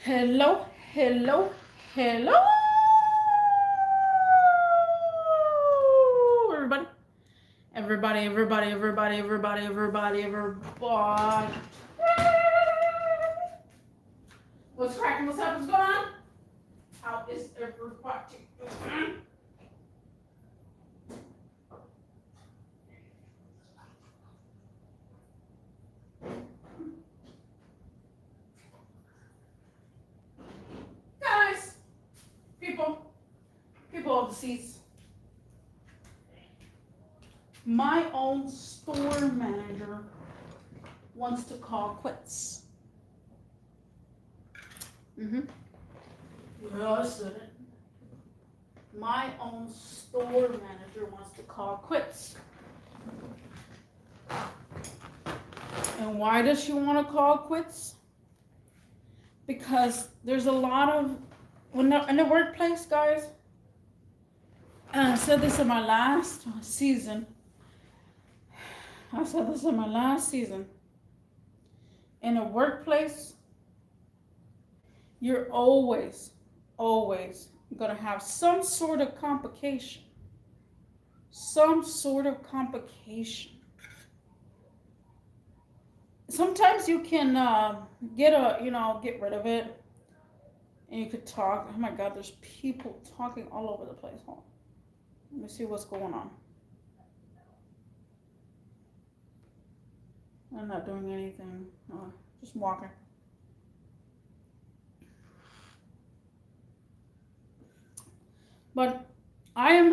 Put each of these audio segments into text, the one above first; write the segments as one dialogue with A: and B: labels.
A: Hello, hello, hello, everybody. Everybody. What's cracking? What's up? What's going on? How is everybody doing? Guys, people of the seats. My own store manager wants to call quits. Yes, my own store manager wants to call quits. And why does she want to call quits? Because there's a lot of, in the workplace, guys, and I said this in my last season. In a workplace, you're always going to have some sort of complication. Sometimes you can get rid of it, and you could talk. Oh my God, there's people talking all over the place. Hold on. Let me see what's going on. I'm not doing anything. Just walking. But I'm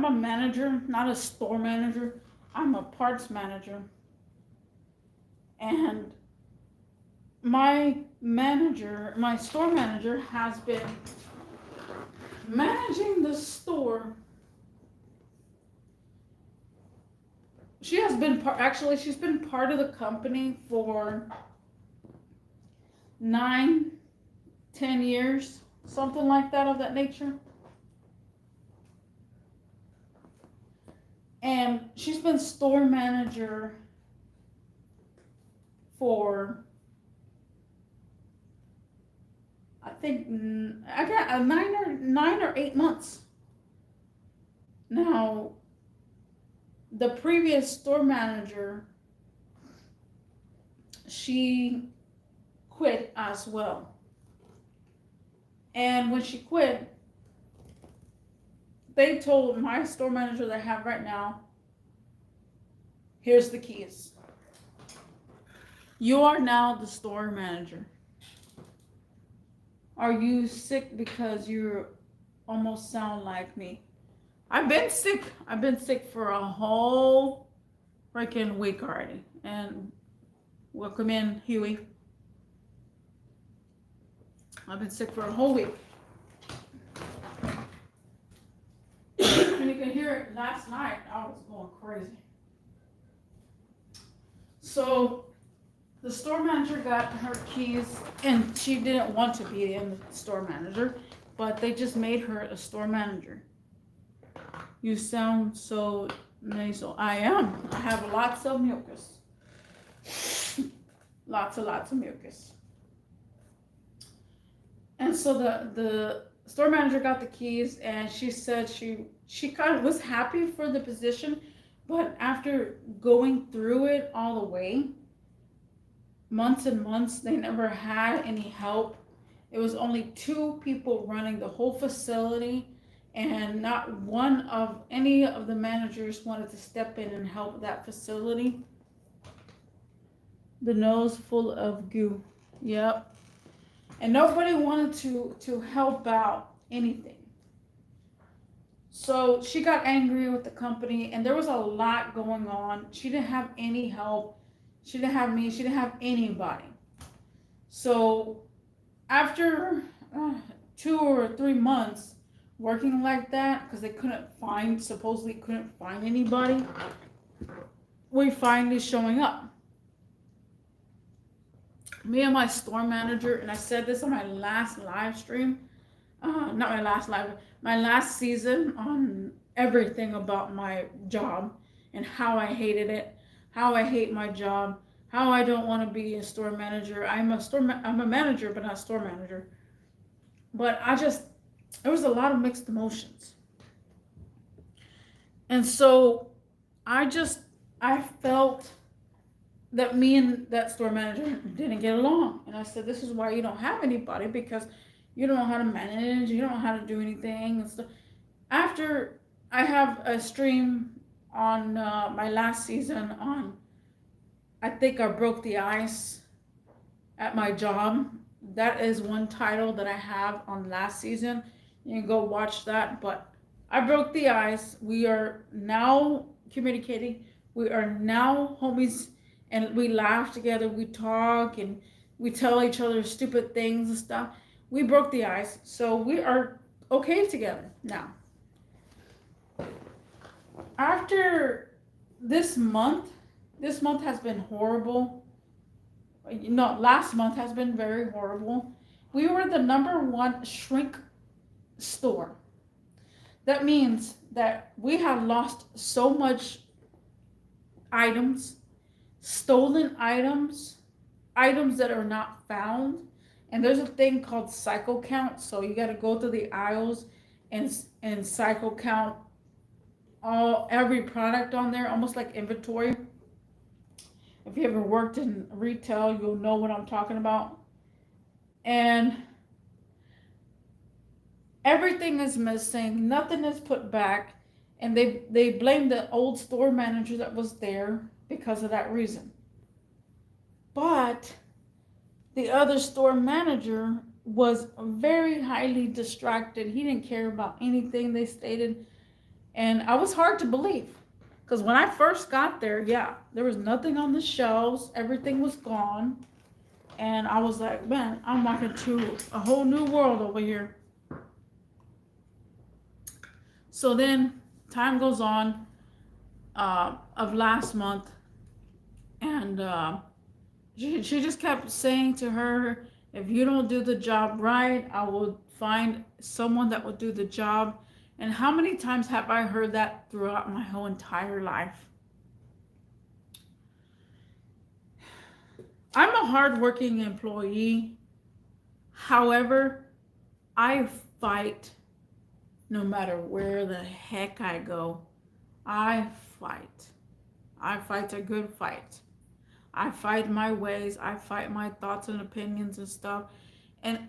A: a manager, not a store manager. I'm a parts manager. And my store manager has been managing the store. She's been part of the company for 9, 10 years, something like that, of that nature. And she's been store manager for, I think, I got 9 or 8 months. Now, the previous store manager, she quit as well. And when she quit, they told my store manager that I have right now, here's the keys. You are now the store manager. Are you sick because you almost sound like me? I've been sick for a whole freaking week already. And welcome in, Huey. I've been sick for a whole week. And you can hear it last night. I was going crazy. So the store manager got her keys, and she didn't want to be in the store manager, but they just made her a store manager. You sound so nasal. I am. I have lots of mucus. Lots of mucus. And so the store manager got the keys, and she said she kind of was happy for the position, but after going through it all the way, months and months, they never had any help. It was only 2 people running the whole facility, and not one of any of the managers wanted to step in and help that facility. The nose full of goo. Yep. And nobody wanted to help out anything. So she got angry with the company, and there was a lot going on. She didn't have any help. She didn't have me. She didn't have anybody. So after 2 or 3 months working like that, because they supposedly couldn't find anybody, we finally showing up. Me and my store manager, and I said this on my last live stream, my last season, on everything about my job and how I hated it, how I hate my job, how I don't want to be a store manager. I'm a manager, but not a store manager. But there was a lot of mixed emotions. And so I just, I felt that me and that store manager didn't get along. And I said, this is why you don't have anybody, because you don't know how to manage, you don't know how to do anything and stuff. After I have a stream on my last season on, I think I broke the ice at my job. That is one title that I have on last season. You can go watch that. But I broke the ice. We are now communicating. We are now homies, and we laugh together. We talk and we tell each other stupid things and stuff. We broke the ice, so we are okay together now. After this month has been horrible. No, last month has been very horrible. We were the number one shrink store. That means that we have lost so much items, stolen items, items that are not found. And there's a thing called cycle count. So you got to go through the aisles and cycle count every product on there, almost like inventory. If you ever worked in retail, you'll know what I'm talking about. And everything is missing, nothing is put back, and they blame the old store manager that was there because of that reason. But the other store manager was very highly distracted. He didn't care about anything they stated, and I was hard to believe. Because when I first got there, yeah, there was nothing on the shelves. Everything was gone. And I was like, man, I'm walking to a whole new world over here. So then time goes on of last month. And she just kept saying to her, if you don't do the job right, I will find someone that will do the job. And how many times have I heard that throughout my whole entire life? I'm a hardworking employee. However, I fight no matter where the heck I go. I fight. I fight a good fight. I fight my ways. I fight my thoughts and opinions and stuff. And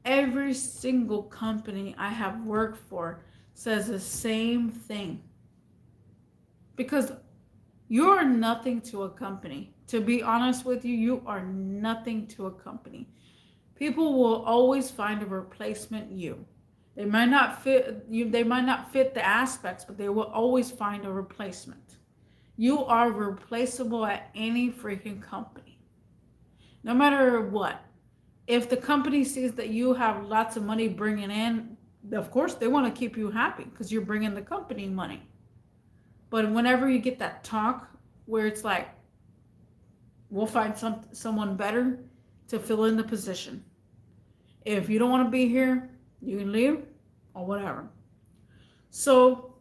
A: every single company I have worked for says the same thing. Because you are nothing to a company. To be honest with you, you are nothing to a company. People will always find a replacement you. They might not fit you, they might not fit the aspects, but they will always find a replacement. You are replaceable at any freaking company. No matter what. If the company sees that you have lots of money bringing in, of course they want to keep you happy because you're bringing the company money. But whenever you get that talk where it's like, we'll find someone better to fill in the position. If you don't want to be here, you can leave or whatever. So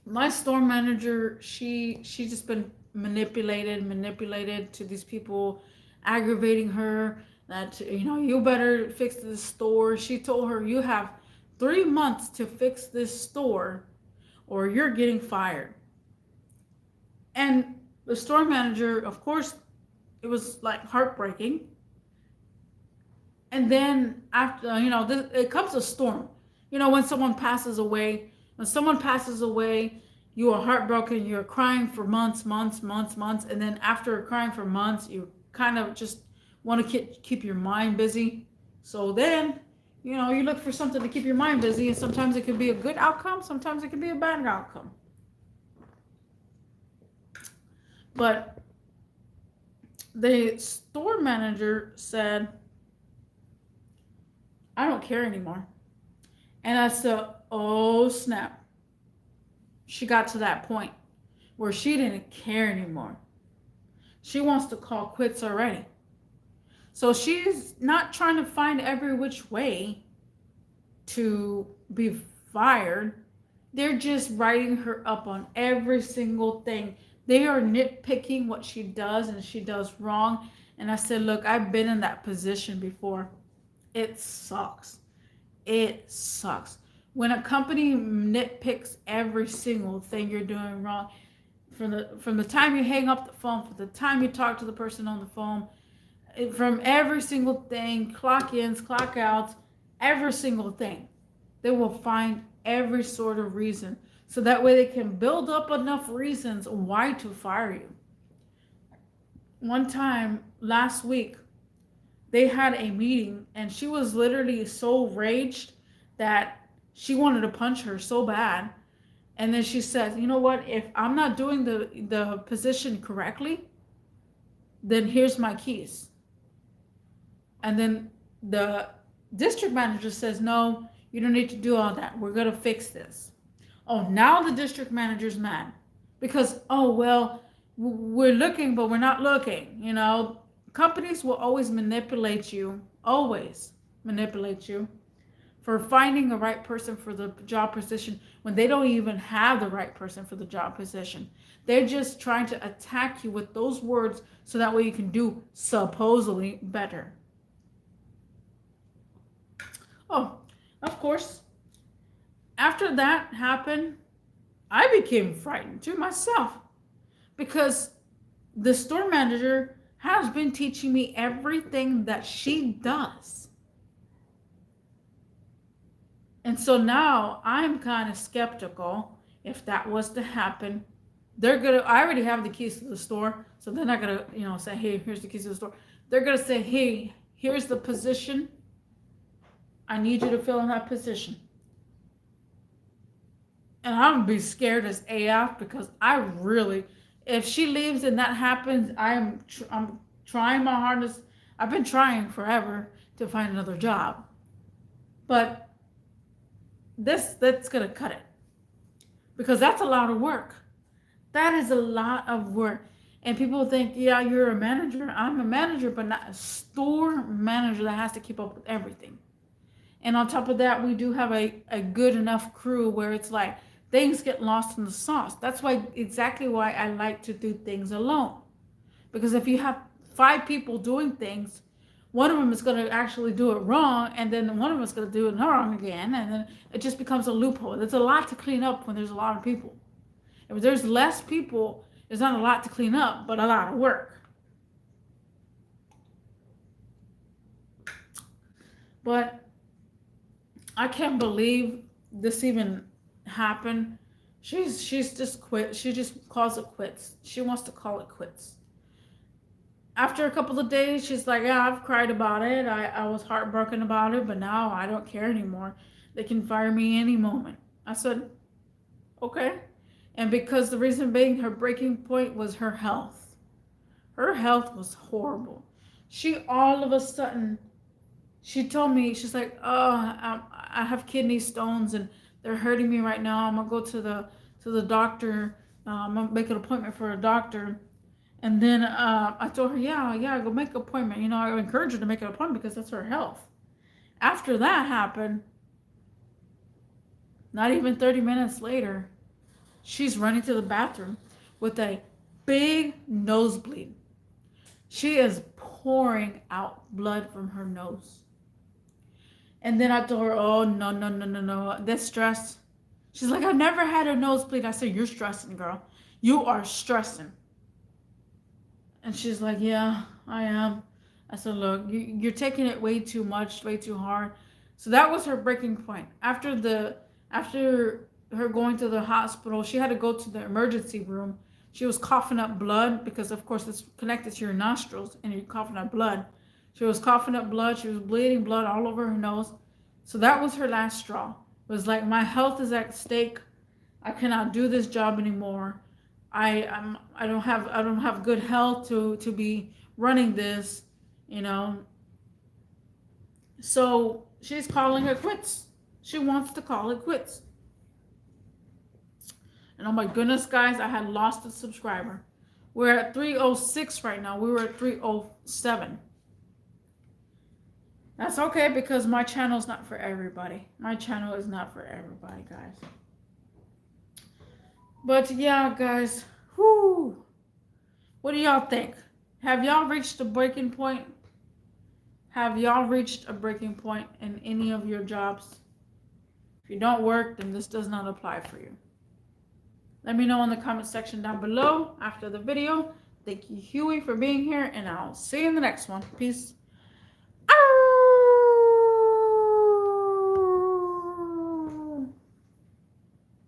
A: my store manager, she just been manipulated to these people aggravating her that, you better fix this store. She told her, you have 3 months to fix this store or you're getting fired. And the store manager, of course, it was like heartbreaking. And then after, it comes a storm. When someone passes away, you are heartbroken, you're crying for months. And then after crying for months, you kind of just want to keep your mind busy. So then, you look for something to keep your mind busy, and sometimes it can be a good outcome, sometimes it can be a bad outcome. But the store manager said, I don't care anymore. And I said, oh snap. She got to that point where she didn't care anymore. She wants to call quits already. So she's not trying to find every which way to be fired. They're just writing her up on every single thing They are nitpicking what she does and she does wrong. And I said, look, I've been in that position before. It sucks. It sucks. When a company nitpicks every single thing you're doing wrong, from the time you hang up the phone, from the time you talk to the person on the phone, from every single thing, clock ins, clock outs, every single thing. They will find every sort of reason. So that way they can build up enough reasons why to fire you. One time last week, they had a meeting and she was literally so raged that she wanted to punch her so bad. And then she says, you know what? If I'm not doing the position correctly, then here's my keys. And then the district manager says, no, you don't need to do all that. We're going to fix this. Oh, now the district manager's mad because, oh, well, we're looking, but we're not looking. You know, companies will always manipulate you, always manipulate you for finding the right person for the job position when they don't even have the right person for the job position. They're just trying to attack you with those words so that way you can do supposedly better. Oh, of course, after that happened, I became frightened too myself because the store manager has been teaching me everything that she does. And so now I'm kind of skeptical if that was to happen. I already have the keys to the store, so they're not gonna, say, hey, here's the keys to the store. They're gonna say, hey, here's the position. I need you to fill in that position. And I'm gonna be scared as AF because if she leaves and that happens, I'm trying my hardest. I've been trying forever to find another job, but that's gonna cut it because that's a lot of work. That is a lot of work. And people think, yeah, you're a manager. I'm a manager, but not a store manager that has to keep up with everything. And on top of that, we do have a good enough crew where it's like things get lost in the sauce. That's exactly why I like to do things alone. Because if you have 5 people doing things, one of them is going to actually do it wrong, and then one of them is going to do it wrong again, and then it just becomes a loophole. There's a lot to clean up when there's a lot of people. If there's less people, there's not a lot to clean up, but a lot of work. But I can't believe this even happened. She's just quit. She just calls it quits. She wants to call it quits. After a couple of days, she's like, yeah, I've cried about it. I was heartbroken about it, but now I don't care anymore. They can fire me any moment. I said, okay. And because the reason being her breaking point was her health. Her health was horrible. She all of a sudden, she told me, she's like, oh, I have kidney stones and they're hurting me right now. I'm gonna go to the doctor. I'm gonna make an appointment for a doctor. And then I told her, yeah, go make an appointment. I encourage her to make an appointment because that's her health. After that happened, not even 30 minutes later, she's running to the bathroom with a big nosebleed. She is pouring out blood from her nose. And then I told her, oh, no, that's stress. She's like, I've never had a nosebleed. I said, you're stressing, girl. You are stressing. And she's like, yeah, I am. I said, look, you're taking it way too much, way too hard. So that was her breaking point. After her going to the hospital, she had to go to the emergency room. She was coughing up blood because, of course, it's connected to your nostrils and you're coughing up blood. She was coughing up blood. She was bleeding blood all over her nose. So that was her last straw. It was like, my health is at stake. I cannot do this job anymore. I don't have good health to be running this, So she's calling it quits. She wants to call it quits. And oh my goodness, guys, I had lost a subscriber. We're at 306 right now. We were at 307. That's okay because my channel is not for everybody. My channel is not for everybody, guys. But yeah, guys, Whew. What do y'all think? Have y'all reached a breaking point? Have y'all reached a breaking point in any of your jobs? If you don't work, then this does not apply for you. Let me know in the comment section down below after the video. Thank you, Huey, for being here, and I'll see you in the next one. Peace.